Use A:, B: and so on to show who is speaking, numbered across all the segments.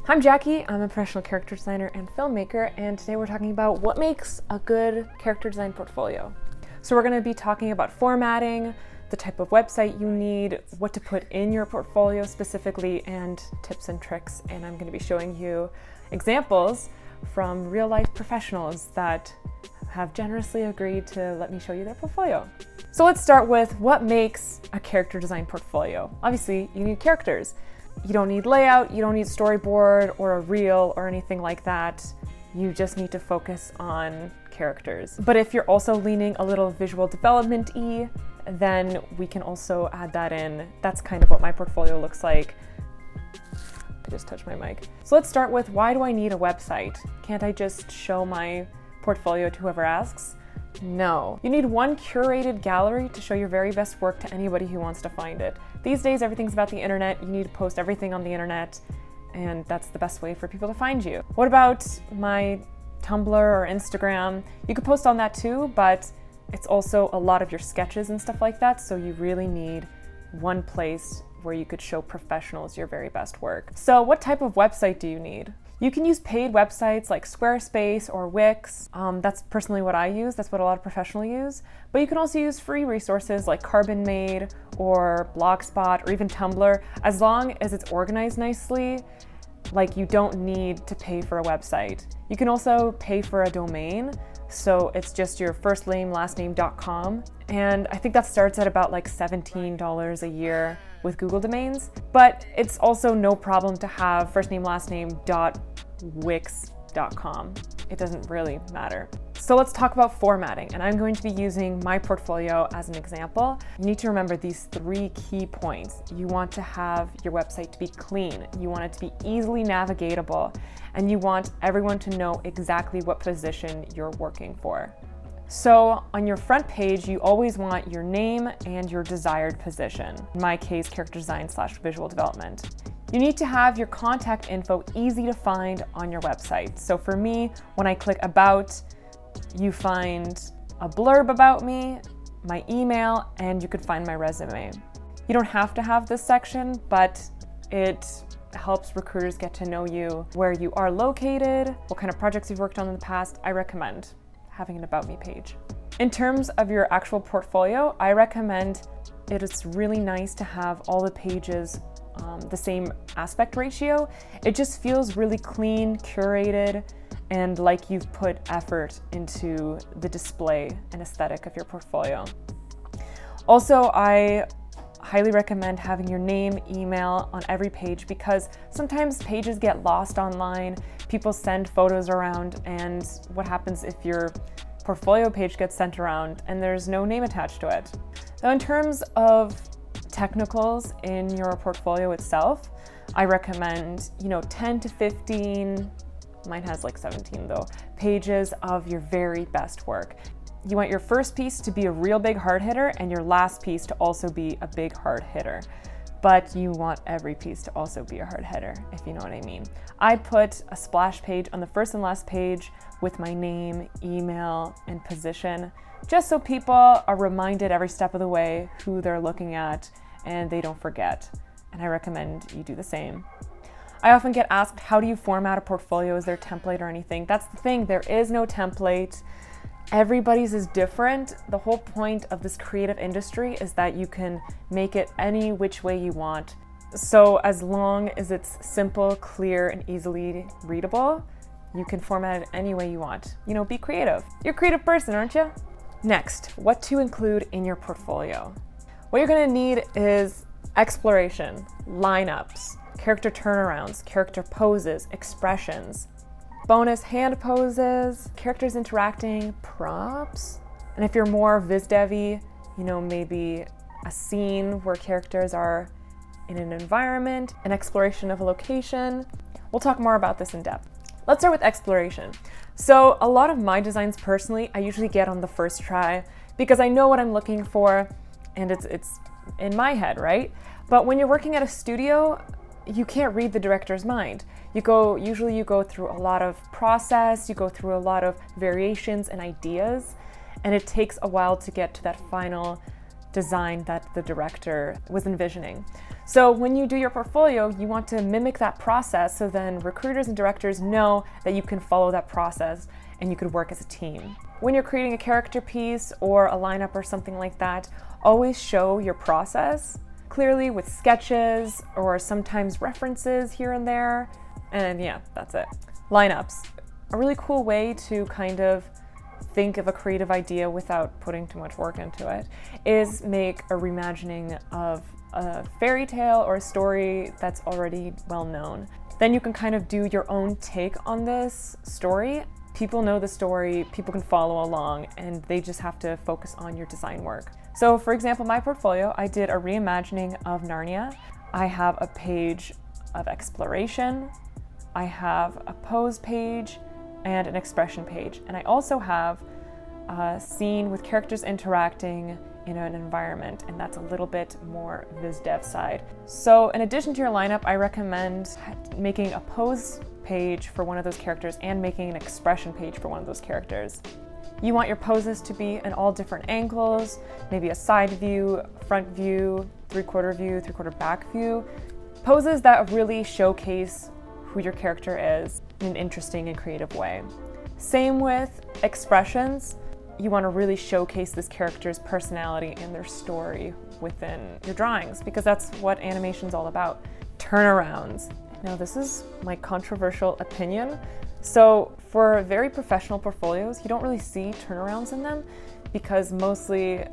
A: I'm Jackie, I'm a professional character designer and filmmaker, and today we're talking about what makes a good character design portfolio. So we're going to be talking about formatting, the type of website you need, what to put in your portfolio specifically, and tips and tricks. And I'm going to be showing you examples from real life professionals that have generously agreed to let me show you their portfolio. So let's start with what makes a character design portfolio. Obviously, you need characters. You don't need layout, you don't need storyboard or a reel or anything like that. You just need to focus on characters. But if you're also leaning a little visual development-y, then we can also add that in. That's kind of what my portfolio looks like. I just touched my mic. So let's start with, why do I need a website? Can't I just show my portfolio to whoever asks? No. You need one curated gallery to show your very best work to anybody who wants to find it. These days, everything's about the internet. You need to post everything on the internet, and that's the best way for people to find you. What about my Tumblr or Instagram? You could post on that too, but it's also a lot of your sketches and stuff like that, so you really need one place where you could show professionals your very best work. So what type of website do you need? You can use paid websites like Squarespace or Wix. That's personally what I use. That's what a lot of professionals use. But you can also use free resources like Carbon Made or Blogspot or even Tumblr. As long as it's organized nicely, like, you don't need to pay for a website. You can also pay for a domain. So it's just your first name, last name.com. And I think that starts at about like $17 a year with Google domains. But it's also no problem to have first name, last name.wix.com. It doesn't really matter. So let's talk about formatting, and I'm going to be using my portfolio as an example. You need to remember these 3 key points. You want to have your website to be clean, you want it to be easily navigatable, and you want everyone to know exactly what position you're working for. So on your front page, you always want your name and your desired position. In my case, character design / visual development. You need to have your contact info easy to find on your website. So for me, when I click About, you find a blurb about me, my email, and you could find my resume. You don't have to have this section, but it helps recruiters get to know you, where you are located, what kind of projects you've worked on in the past. I recommend having an About Me page. In terms of your actual portfolio, I recommend it's really nice to have all the pages the same aspect ratio. It just feels really clean, curated, and like you've put effort into the display and aesthetic of your portfolio. Also, I highly recommend having your name, email on every page, because sometimes pages get lost online. People send photos around, and what happens if your portfolio page gets sent around and there's no name attached to it? Now, in terms of technicals in your portfolio itself, I recommend 10 to 15, mine has like 17 though, pages of your very best work. You want your first piece to be a real big hard hitter and your last piece to also be a big hard hitter. But you want every piece to also be a hard hitter, if you know what I mean. I put a splash page on the first and last page with my name, email, and position, just so people are reminded every step of the way who they're looking at and they don't forget. And I recommend you do the same. I often get asked, how do you format a portfolio? Is there a template or anything? That's the thing, there is no template. Everybody's is different. The whole point of this creative industry is that you can make it any which way you want. So as long as it's simple, clear, and easily readable, you can format it any way you want. Be creative. You're a creative person, aren't you? Next, what to include in your portfolio. What you're gonna need is exploration, lineups, character turnarounds, character poses, expressions, bonus hand poses, characters interacting, props. And if you're more viz devy, maybe a scene where characters are in an environment, an exploration of a location. We'll talk more about this in depth. Let's start with exploration. So a lot of my designs personally, I usually get on the first try because I know what I'm looking for and it's in my head, right? But when you're working at a studio, you can't read the director's mind. Usually you go through a lot of process, you go through a lot of variations and ideas, and it takes a while to get to that final design that the director was envisioning. So when you do your portfolio, you want to mimic that process so then recruiters and directors know that you can follow that process and you could work as a team. When you're creating a character piece or a lineup or something like that, always show your process clearly with sketches or sometimes references here and there. And yeah, that's it. Lineups. A really cool way to kind of think of a creative idea without putting too much work into it is make a reimagining of a fairy tale or a story that's already well known. Then you can kind of do your own take on this story. People know the story, people can follow along, and they just have to focus on your design work. So for example, my portfolio, I did a reimagining of Narnia. I have a page of exploration, I have a pose page, and an expression page. And I also have a scene with characters interacting in an environment, and that's a little bit more viz dev side. So in addition to your lineup, I recommend making a pose page for one of those characters and making an expression page for one of those characters. You want your poses to be in all different angles, maybe a side view, front view, three-quarter view, three-quarter back view. Poses that really showcase who your character is in an interesting and creative way. Same with expressions. You want to really showcase this character's personality and their story within your drawings, because that's what animation's all about. Turnarounds. Now, this is my controversial opinion. So for very professional portfolios, you don't really see turnarounds in them because mostly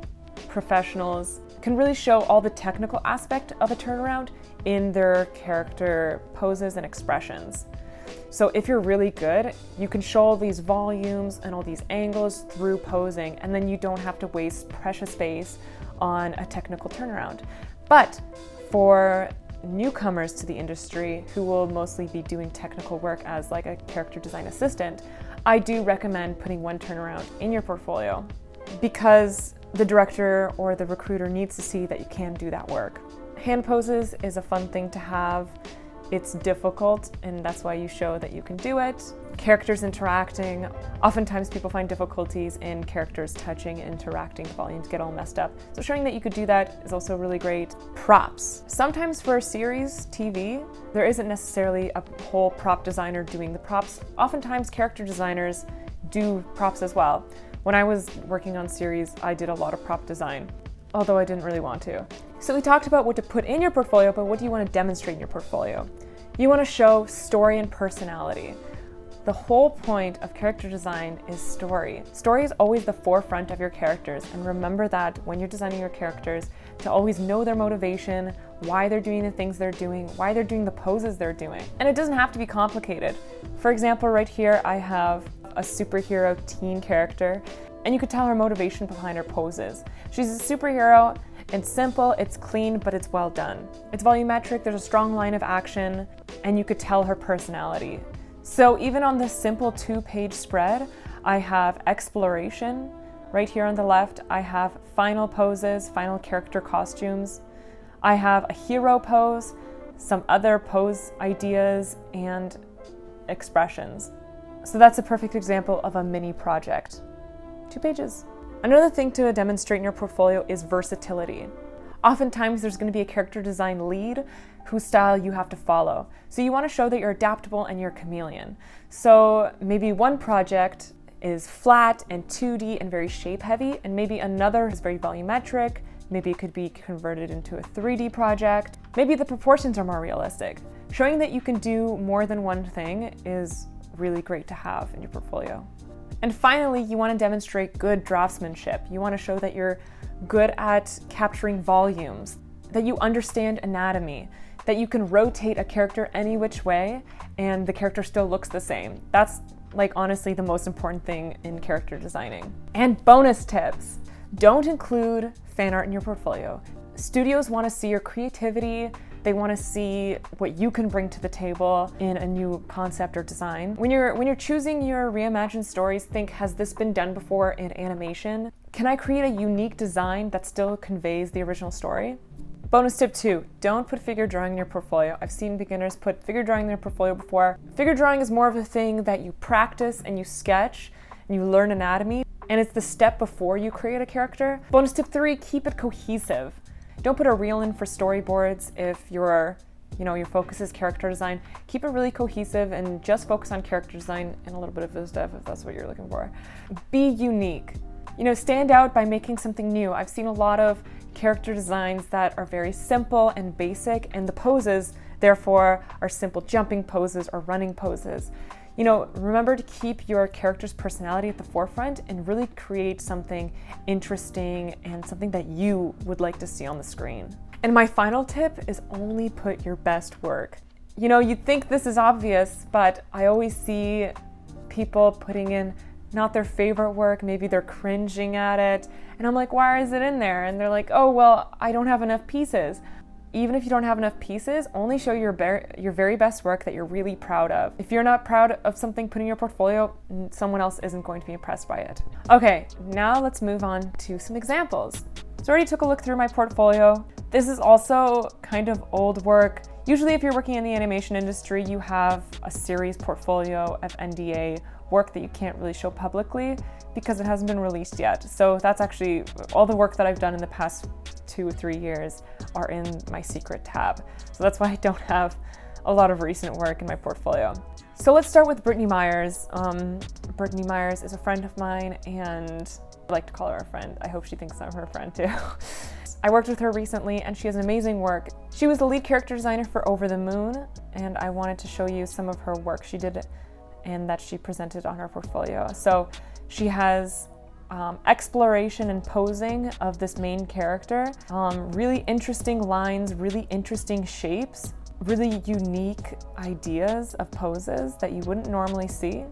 A: professionals can really show all the technical aspect of a turnaround in their character poses and expressions. So if you're really good, you can show all these volumes and all these angles through posing, and then you don't have to waste precious space on a technical turnaround. But for newcomers to the industry who will mostly be doing technical work as like a character design assistant, I do recommend putting one turnaround in your portfolio because the director or the recruiter needs to see that you can do that work. Hand poses is a fun thing to have. It's difficult, and that's why you show that you can do it. Characters interacting. Oftentimes people find difficulties in characters touching and interacting. The volumes get all messed up. So showing that you could do that is also really great. Props. Sometimes for series TV, there isn't necessarily a whole prop designer doing the props. Oftentimes character designers do props as well. When I was working on series, I did a lot of prop design, although I didn't really want to. So we talked about what to put in your portfolio, but what do you want to demonstrate in your portfolio? You want to show story and personality. The whole point of character design is story. Story is always the forefront of your characters, and remember that when you're designing your characters, to always know their motivation, why they're doing the things they're doing, why they're doing the poses they're doing. And it doesn't have to be complicated. For example, right here I have a superhero teen character, and you could tell her motivation behind her poses. She's a superhero. It's simple, it's clean, but it's well done. It's volumetric, there's a strong line of action, and you could tell her personality. So even on this simple 2-page spread, I have exploration. Right here on the left, I have final poses, final character costumes. I have a hero pose, some other pose ideas, and expressions. So that's a perfect example of a mini project. 2 pages. Another thing to demonstrate in your portfolio is versatility. Oftentimes there's going to be a character design lead whose style you have to follow. So you want to show that you're adaptable and you're a chameleon. So maybe one project is flat and 2D and very shape heavy, and maybe another is very volumetric. Maybe it could be converted into a 3D project. Maybe the proportions are more realistic. Showing that you can do more than one thing is really great to have in your portfolio. And finally, you want to demonstrate good draftsmanship. You want to show that you're good at capturing volumes, that you understand anatomy, that you can rotate a character any which way and the character still looks the same. That's like honestly the most important thing in character designing. And bonus tips. Don't include fan art in your portfolio. Studios want to see your creativity. They want to see what you can bring to the table in a new concept or design. When you're choosing your reimagined stories, think, has this been done before in animation? Can I create a unique design that still conveys the original story? Bonus tip 2, don't put figure drawing in your portfolio. I've seen beginners put figure drawing in their portfolio before. Figure drawing is more of a thing that you practice and you sketch and you learn anatomy. and it's the step before you create a character. Bonus tip 3, keep it cohesive. Don't put a reel in for storyboards if your focus is character design. Keep it really cohesive and just focus on character design and a little bit of biz dev if that's what you're looking for. Be unique. Stand out by making something new. I've seen a lot of character designs that are very simple and basic, and the poses, therefore, are simple jumping poses or running poses. Remember to keep your character's personality at the forefront and really create something interesting and something that you would like to see on the screen. And my final tip is only put your best work. You'd think this is obvious, but I always see people putting in not their favorite work, maybe they're cringing at it, and I'm like, why is it in there? And they're like, oh, well, I don't have enough pieces. Even if you don't have enough pieces, only show your very best work that you're really proud of. If you're not proud of something put in your portfolio, someone else isn't going to be impressed by it. Okay, now let's move on to some examples. So I already took a look through my portfolio. This is also kind of old work. Usually if you're working in the animation industry, you have a series portfolio of NDA work that you can't really show publicly because it hasn't been released yet. So that's actually all the work that I've done in the past 2 or 3 years are in my secret tab. So that's why I don't have a lot of recent work in my portfolio. So let's start with Brittany Myers. Brittany Myers is a friend of mine, and I like to call her a friend. I hope she thinks I'm her friend too. I worked with her recently and she has amazing work. She was the lead character designer for Over the Moon, and I wanted to show you some of her work she did and that she presented on her portfolio. So she has exploration and posing of this main character, really interesting lines, really interesting shapes, really unique ideas of poses that you wouldn't normally see.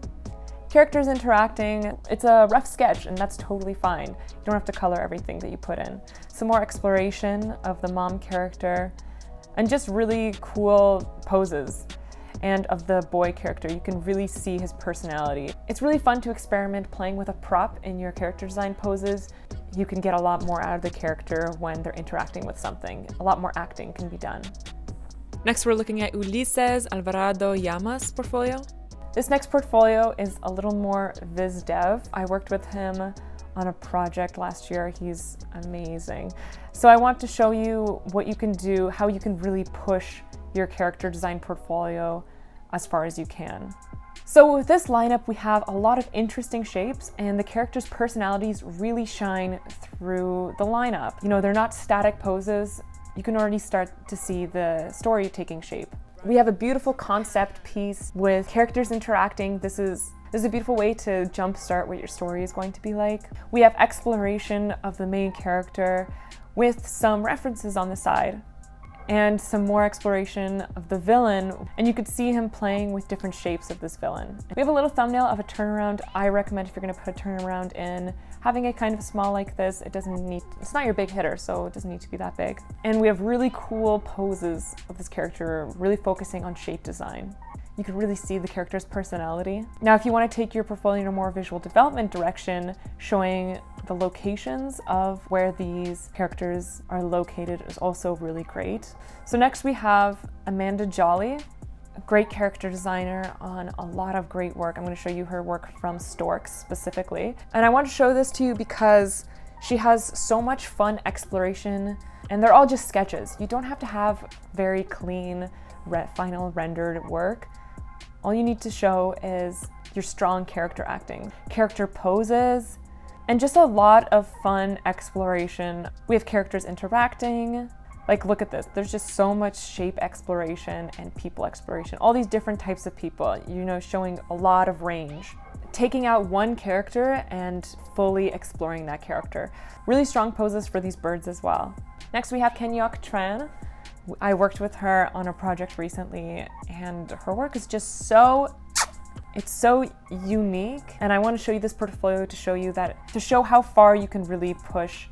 A: Characters interacting, it's a rough sketch and that's totally fine. You don't have to color everything that you put in. Some more exploration of the mom character and just really cool poses. And of the boy character, you can really see his personality. It's really fun to experiment playing with a prop in your character design poses. You can get a lot more out of the character when they're interacting with something. A lot more acting can be done. Next, we're looking at Ulises Alvarado Llamas' portfolio. This next portfolio is a little more viz dev. I worked with him on a project last year. He's amazing. So I want to show you what you can do, how you can really push your character design portfolio as far as you can. So with this lineup, we have a lot of interesting shapes and the characters' personalities really shine through the lineup. They're not static poses. You can already start to see the story taking shape. We have a beautiful concept piece with characters interacting. This is a beautiful way to jumpstart what your story is going to be like. We have exploration of the main character with some references on the side, and some more exploration of the villain, and you could see him playing with different shapes of this villain. We have a little thumbnail of a turnaround. I recommend if you're gonna put a turnaround in, having it kind of small like this. It's not your big hitter, so it doesn't need to be that big. And we have really cool poses of this character, really focusing on shape design. You can really see the character's personality. Now, if you want to take your portfolio in a more visual development direction, showing the locations of where these characters are located is also really great. So next we have Amanda Jolly, a great character designer on a lot of great work. I'm going to show you her work from Storks specifically. And I want to show this to you because she has so much fun exploration, and they're all just sketches. You don't have to have very clean, final rendered work. All you need to show is your strong character acting, character poses, and just a lot of fun exploration. We have characters interacting. Like, look at this. There's just so much shape exploration and people exploration. All these different types of people, showing a lot of range. Taking out one character and fully exploring that character. Really strong poses for these birds as well. Next, we have Kenyok Tran. I worked with her on a project recently, and her work is just so unique. And I want to show you this portfolio to show how far you can really push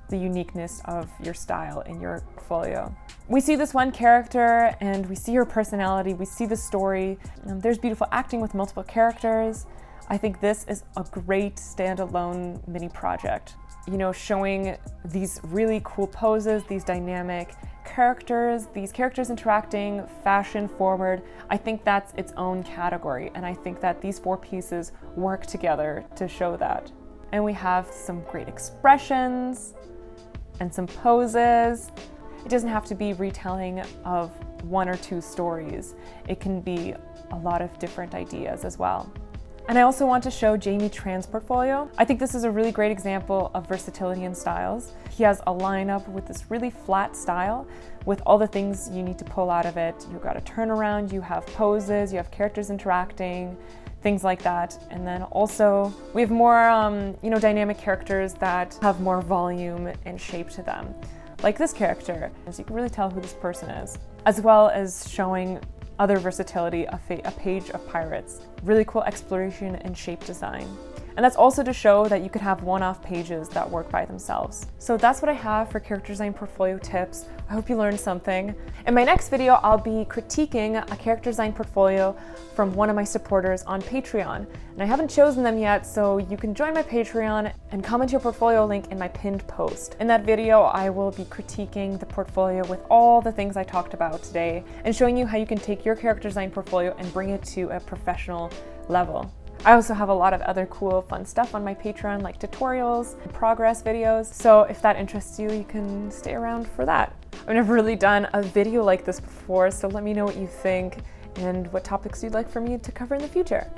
A: the uniqueness of your style in your portfolio. We see this one character and we see her personality, we see the story. There's beautiful acting with multiple characters. I think this is a great standalone mini project. Showing these really cool poses, these dynamic characters, these characters interacting, fashion forward. I think that's its own category, and I think that these 4 pieces work together to show that. And we have some great expressions and some poses. It doesn't have to be retelling of 1 or 2 stories. It can be a lot of different ideas as well. And I also want to show Jamie Tran's portfolio. I think this is a really great example of versatility in styles. He has a lineup with this really flat style with all the things you need to pull out of it. You've got a turnaround, you have poses, you have characters interacting, things like that. And then also we have more dynamic characters that have more volume and shape to them. Like this character, as you can really tell who this person is, as well as showing other versatility, a page of pirates. Really cool exploration and shape design. And that's also to show that you could have one-off pages that work by themselves. So that's what I have for character design portfolio tips. I hope you learned something. In my next video, I'll be critiquing a character design portfolio from one of my supporters on Patreon. And I haven't chosen them yet, so you can join my Patreon and comment your portfolio link in my pinned post. In that video, I will be critiquing the portfolio with all the things I talked about today and showing you how you can take your character design portfolio and bring it to a professional level. I also have a lot of other cool, fun stuff on my Patreon, like tutorials, progress videos. So if that interests you, you can stay around for that. I've never really done a video like this before, so let me know what you think and what topics you'd like for me to cover in the future.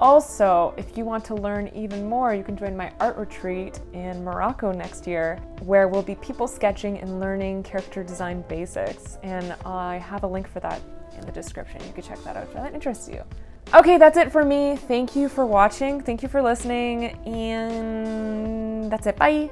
A: Also, if you want to learn even more, you can join my art retreat in Morocco next year, where we'll be people sketching and learning character design basics. And I have a link for that in the description. You can check that out if that interests you. Okay, that's it for me. Thank you for watching. Thank you for listening. And that's it. Bye.